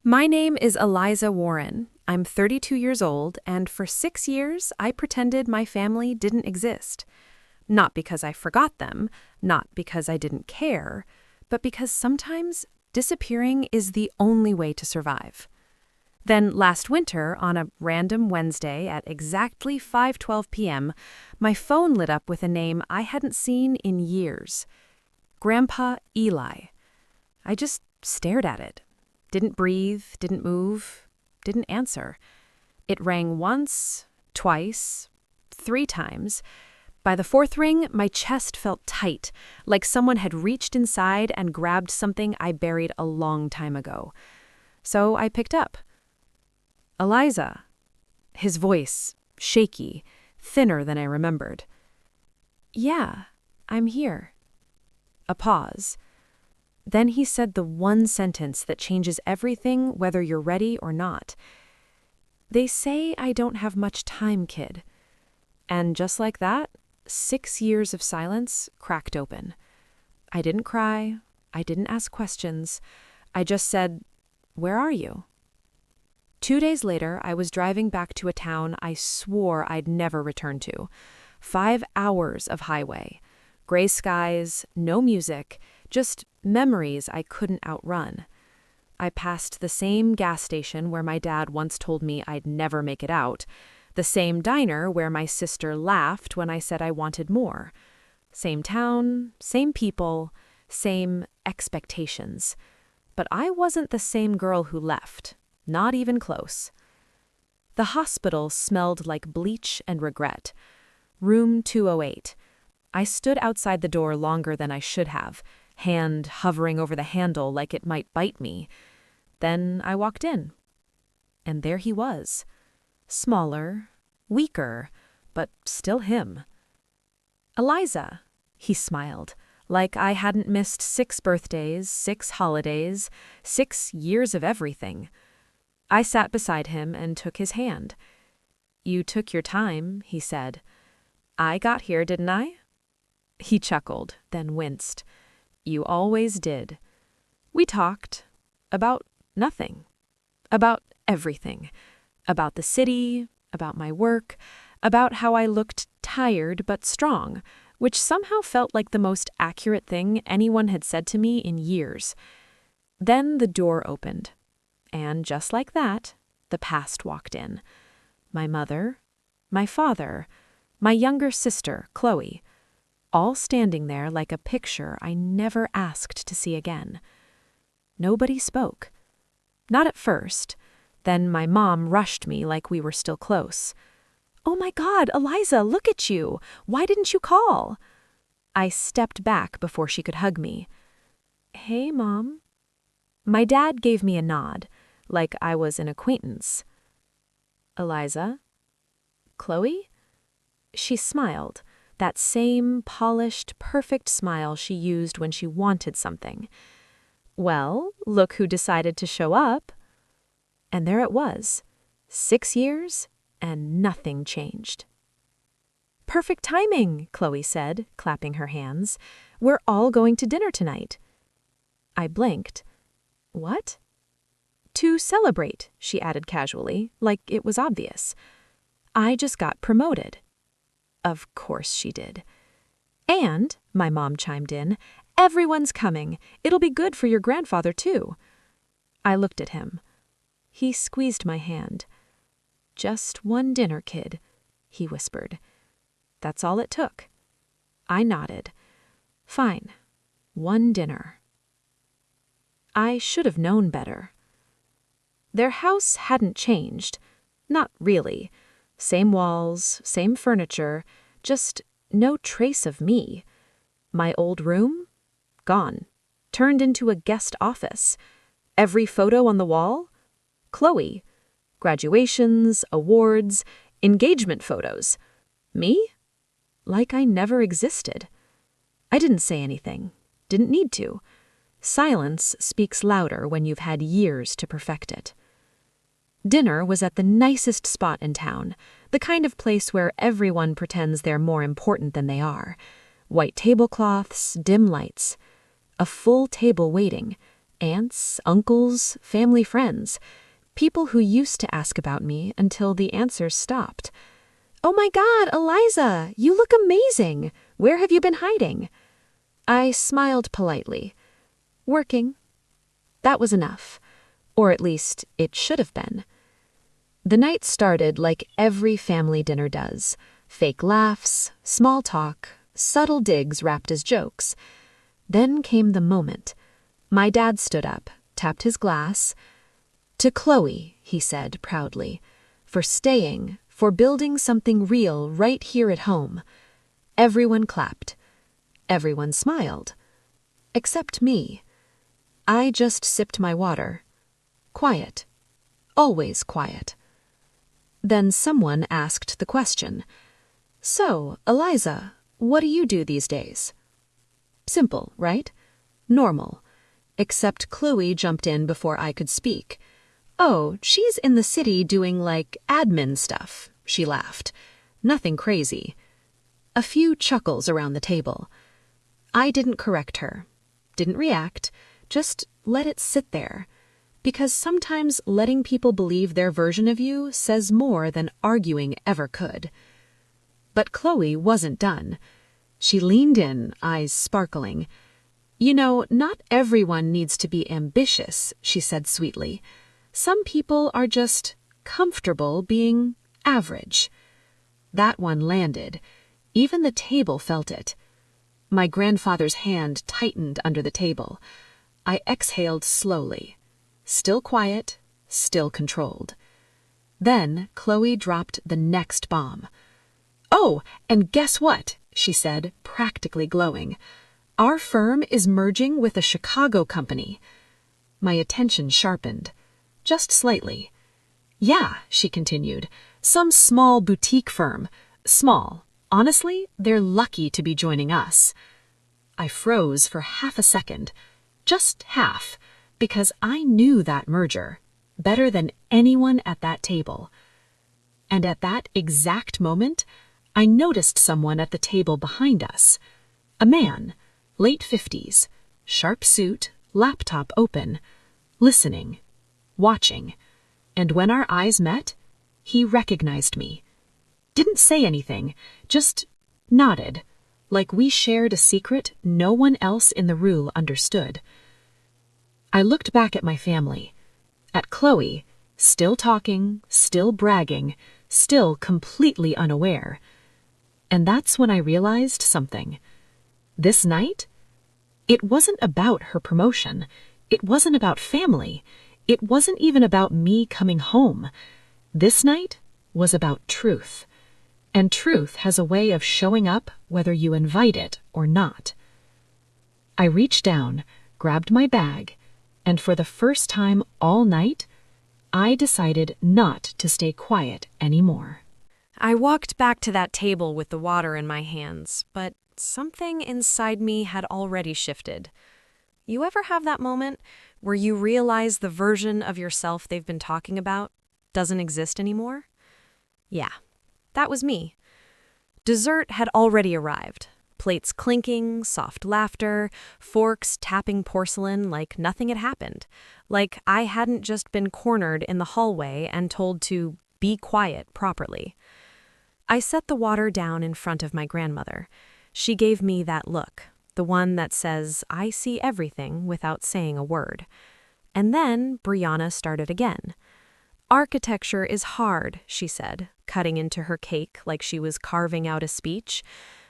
My name is Eliza Warren. I'm 32 years old, and for 6 years, I pretended my family didn't exist. Not because I forgot them, not because I didn't care, but because sometimes disappearing is the only way to survive. Then last winter, on a random Wednesday at exactly 5:12 p.m., my phone lit up with a name I hadn't seen in years. Grandpa Eli. I just stared at it. Didn't breathe, didn't move, didn't answer. It rang once, twice, 3 times. By the fourth ring, my chest felt tight, like someone had reached inside and grabbed something I buried a long time ago. So I picked up. Eliza. His voice, shaky, thinner than I remembered. Yeah, I'm here. A pause. Then he said the one sentence that changes everything, whether you're ready or not. They say I don't have much time, kid. And just like that, 6 years of silence cracked open. I didn't cry. I didn't ask questions. I just said, "Where are you?" 2 days later, I was driving back to a town I swore I'd never return to. 5 hours of highway. Gray skies, no music, just memories I couldn't outrun. I passed the same gas station where my dad once told me I'd never make it out, the same diner where my sister laughed when I said I wanted more. Same town, same people, same expectations. But I wasn't the same girl who left, not even close. The hospital smelled like bleach and regret. Room 208. I stood outside the door longer than I should have, hand hovering over the handle like it might bite me. Then I walked in. And there he was. Smaller, weaker, but still him. "Eliza," he smiled, like I hadn't missed 6 birthdays, 6 holidays, 6 years of everything. I sat beside him and took his hand. "You took your time," he said. "I got here, didn't I?" He chuckled, then winced. "You always did." We talked about nothing. About everything. About the city, about my work, about how I looked tired but strong, which somehow felt like the most accurate thing anyone had said to me in years. Then the door opened. And just like that, the past walked in. My mother, my father, my younger sister, Chloe, all standing there like a picture I never asked to see again. Nobody spoke. Not at first. Then my mom rushed me like we were still close. "Oh my God, Eliza, look at you! Why didn't you call?" I stepped back before she could hug me. "Hey, Mom." My dad gave me a nod, like I was an acquaintance. "Eliza? Chloe?" She smiled, that same polished, perfect smile she used when she wanted something. "Well, look who decided to show up." And there it was, 6 years, and nothing changed. "Perfect timing," Chloe said, clapping her hands. "We're all going to dinner tonight." I blinked. "What?" "To celebrate," she added casually, like it was obvious. "I just got promoted." Of course she did. "And," my mom chimed in, "everyone's coming. It'll be good for your grandfather, too." I looked at him. He squeezed my hand. "Just one dinner, kid," he whispered. That's all it took. I nodded. "Fine. One dinner." I should have known better. Their house hadn't changed. Not really. Same walls, same furniture, just no trace of me. My old room? Gone. Turned into a guest office. Every photo on the wall? Chloe. Graduations, awards, engagement photos. Me? Like I never existed. I didn't say anything. Didn't need to. Silence speaks louder when you've had years to perfect it. Dinner was at the nicest spot in town, the kind of place where everyone pretends they're more important than they are. White tablecloths, dim lights. A full table waiting. Aunts, uncles, family friends. People who used to ask about me until the answers stopped. "Oh my God, Eliza, you look amazing. Where have you been hiding?" I smiled politely. "Working." That was enough. Or at least, it should have been. The night started like every family dinner does. Fake laughs, small talk, subtle digs wrapped as jokes. Then came the moment. My dad stood up, tapped his glass. "To Chloe," he said proudly, "for staying, for building something real right here at home." Everyone clapped. Everyone smiled. Except me. I just sipped my water. Quiet. Always quiet. Then someone asked the question. "So, Eliza, what do you do these days?" Simple, right? Normal. Except Chloe jumped in before I could speak. "Oh, she's in the city doing, like, admin stuff," she laughed. "Nothing crazy." A few chuckles around the table. I didn't correct her. Didn't react. Just let it sit there. Because sometimes letting people believe their version of you says more than arguing ever could. But Chloe wasn't done. She leaned in, eyes sparkling. "You know, not everyone needs to be ambitious," she said sweetly. "Some people are just comfortable being average." That one landed. Even the table felt it. My grandfather's hand tightened under the table. I exhaled slowly. Still quiet, still controlled. Then Chloe dropped the next bomb. "Oh, and guess what?" she said, practically glowing. "Our firm is merging with a Chicago company." My attention sharpened. Just slightly. "Yeah," she continued, "some small boutique firm. Small. Honestly, they're lucky to be joining us." I froze for half a second. Just half. Because I knew that merger better than anyone at that table. And at that exact moment, I noticed someone at the table behind us. A man, late 50s, sharp suit, laptop open, listening, watching. And when our eyes met, he recognized me. Didn't say anything, just nodded, like we shared a secret no one else in the room understood. I looked back at my family, at Chloe, still talking, still bragging, still completely unaware. And that's when I realized something. This night, it wasn't about her promotion. It wasn't about family. It wasn't even about me coming home. This night was about truth. And truth has a way of showing up whether you invite it or not. I reached down, grabbed my bag, and for the first time all night, I decided not to stay quiet anymore. I walked back to that table with the water in my hands, but something inside me had already shifted. You ever have that moment where you realize the version of yourself they've been talking about doesn't exist anymore? Yeah, that was me. Dessert had already arrived. Plates clinking, soft laughter, forks tapping porcelain like nothing had happened. Like I hadn't just been cornered in the hallway and told to be quiet properly. I set the water down in front of my grandmother. She gave me that look, the one that says, "I see everything," without saying a word. And then Brianna started again. "Architecture is hard," she said, cutting into her cake like she was carving out a speech.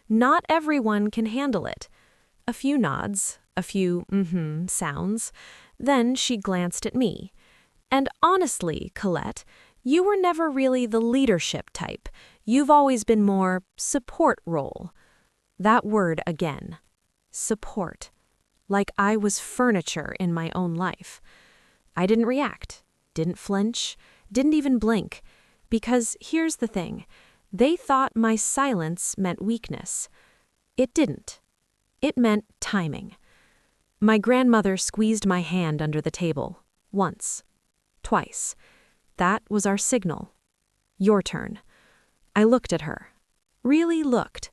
"Not everyone can handle it." A few nods, a few sounds. Then she glanced at me. "And honestly, Colette, you were never really the leadership type. You've always been more support role." That word again. Support. Like I was furniture in my own life. I didn't react, didn't flinch, didn't even blink. Because here's the thing. They thought my silence meant weakness. It didn't. It meant timing. My grandmother squeezed my hand under the table. Once. Twice. That was our signal. Your turn. I looked at her. Really looked.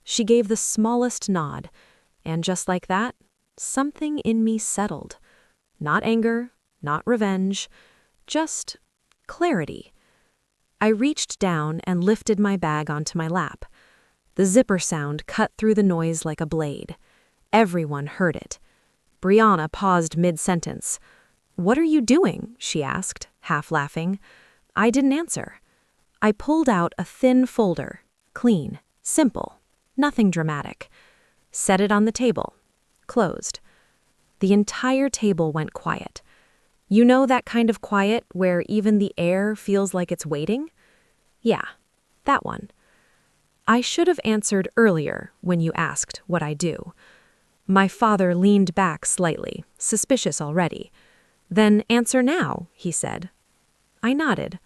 She gave the smallest nod. And just like that, something in me settled. Not anger, not revenge, just clarity. I reached down and lifted my bag onto my lap. The zipper sound cut through the noise like a blade. Everyone heard it. Brianna paused mid-sentence. "What are you doing?" she asked, half laughing. I didn't answer. I pulled out a thin folder, clean, simple, nothing dramatic. Set it on the table. Closed. The entire table went quiet. You know that kind of quiet where even the air feels like it's waiting? Yeah, that one. I should have answered earlier when you asked what I do. My father leaned back slightly, suspicious already. "Then answer now," he said. I nodded.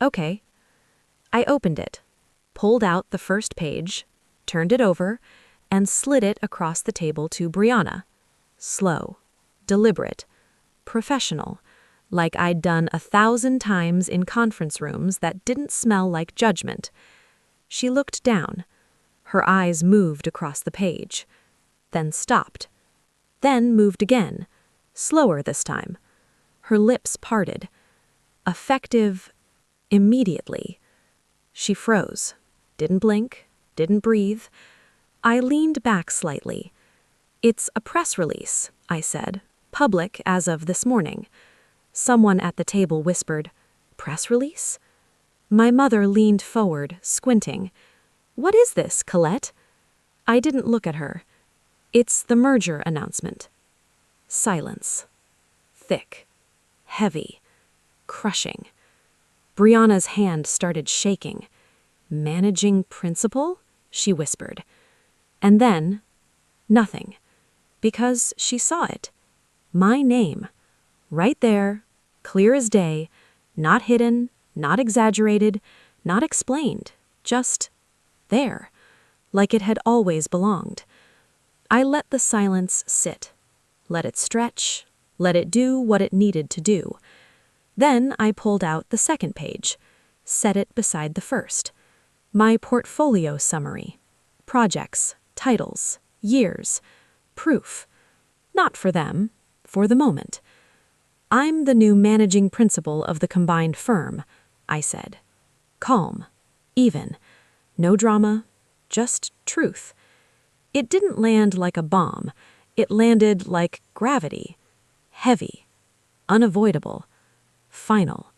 "Okay." I opened it, pulled out the first page, turned it over, and slid it across the table to Brianna. Slow, deliberate, professional, like I'd done 1,000 times in conference rooms that didn't smell like judgment. She looked down. Her eyes moved across the page, then stopped, then moved again, slower this time. Her lips parted. Effective immediately. She froze, didn't blink, didn't breathe. I leaned back slightly. "It's a press release," I said, "public as of this morning." Someone at the table whispered, "Press release?" My mother leaned forward, squinting. "What is this, Colette?" I didn't look at her. "It's the merger announcement." Silence. Thick. Heavy. Crushing. Brianna's hand started shaking. "Managing principal?" she whispered. And then, nothing. Because she saw it. My name. Right there, clear as day, not hidden, not exaggerated, not explained, just there, like it had always belonged. I let the silence sit, let it stretch, let it do what it needed to do. Then I pulled out the second page, set it beside the first. My portfolio summary. Projects, titles, years, proof. Not for them, for the moment. "I'm the new managing principal of the combined firm," I said. Calm, even, no drama, just truth. It didn't land like a bomb. It landed like gravity. Heavy, unavoidable, final.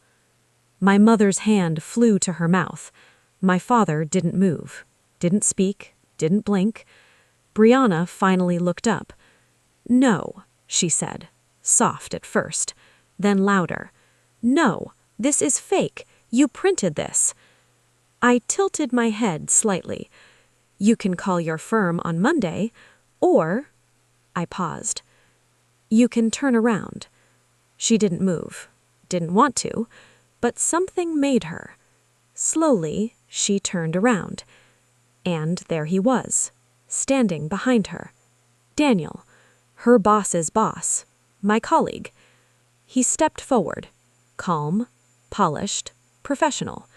My mother's hand flew to her mouth. My father didn't move, didn't speak, didn't blink. Brianna finally looked up. "No," she said, soft at first, then louder. "No, this is fake. You printed this." I tilted my head slightly. "You can call your firm on Monday, or—" I paused. "You can turn around." She didn't move, didn't want to, but something made her. Slowly, she turned around. And there he was, standing behind her. Daniel, her boss's boss, my colleague. He stepped forward, calm, polished, professional.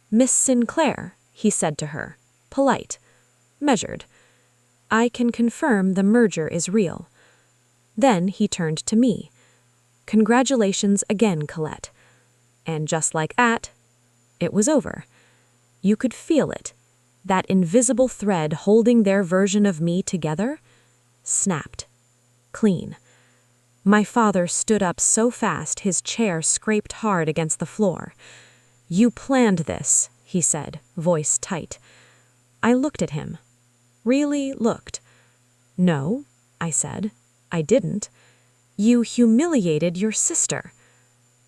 "Miss Sinclair," he said to her, polite, measured. "I can confirm the merger is real." Then he turned to me. "Congratulations again, Colette." And just like that, it was over. You could feel it. That invisible thread holding their version of me together snapped. Clean. My father stood up so fast his chair scraped hard against the floor. "You planned this," he said, voice tight. I looked at him. Really looked. "No," I said. "I didn't. You humiliated your sister."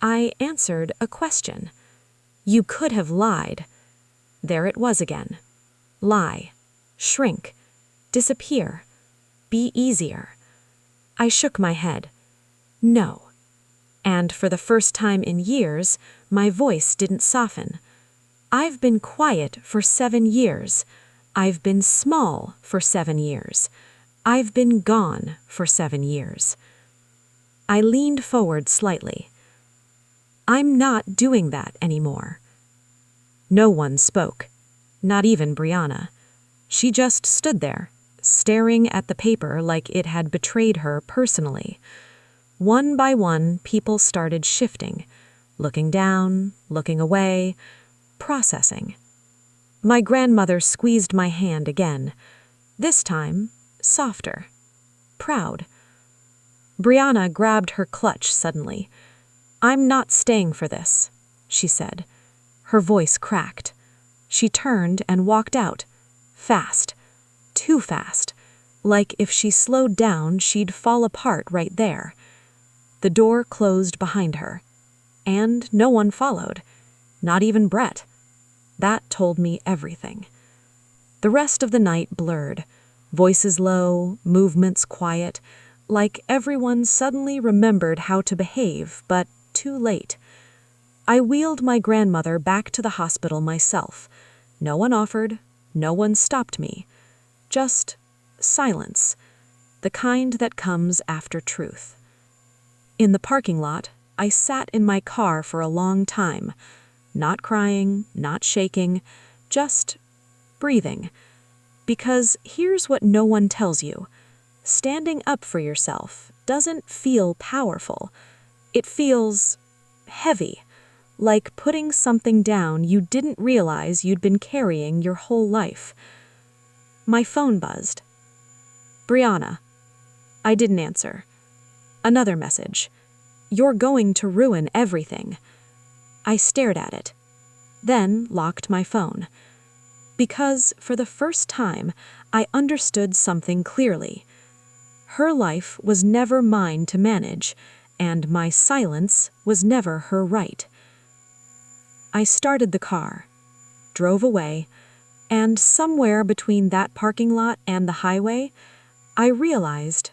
I answered a question. "You could have lied." There it was again. Lie. Shrink. Disappear. Be easier. I shook my head. No. And for the first time in years, my voice didn't soften. I've been quiet for 7 years. I've been small for 7 years. I've been gone for 7 years. I leaned forward slightly. I'm not doing that anymore. No one spoke, not even Brianna. She just stood there, staring at the paper like it had betrayed her personally. One by one, people started shifting, looking down, looking away, processing. My grandmother squeezed my hand again, this time softer, proud. Brianna grabbed her clutch suddenly. "I'm not staying for this," she said. Her voice cracked. She turned and walked out, fast, too fast, like if she slowed down, she'd fall apart right there. The door closed behind her, and no one followed, not even Brett. That told me everything. The rest of the night blurred, voices low, movements quiet, like everyone suddenly remembered how to behave, but too late. I wheeled my grandmother back to the hospital myself. No one offered, no one stopped me. Just silence, the kind that comes after truth. In the parking lot, I sat in my car for a long time, not crying, not shaking, just breathing. Because here's what no one tells you. Standing up for yourself doesn't feel powerful. It feels heavy, like putting something down you didn't realize you'd been carrying your whole life. My phone buzzed. "Brianna." I didn't answer. Another message. "You're going to ruin everything." I stared at it, then locked my phone. Because, for the first time, I understood something clearly. Her life was never mine to manage, and my silence was never her right. I started the car, drove away, and somewhere between that parking lot and the highway, I realized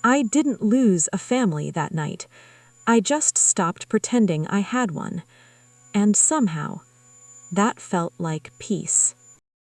I didn't lose a family that night. I just stopped pretending I had one. And somehow, that felt like peace.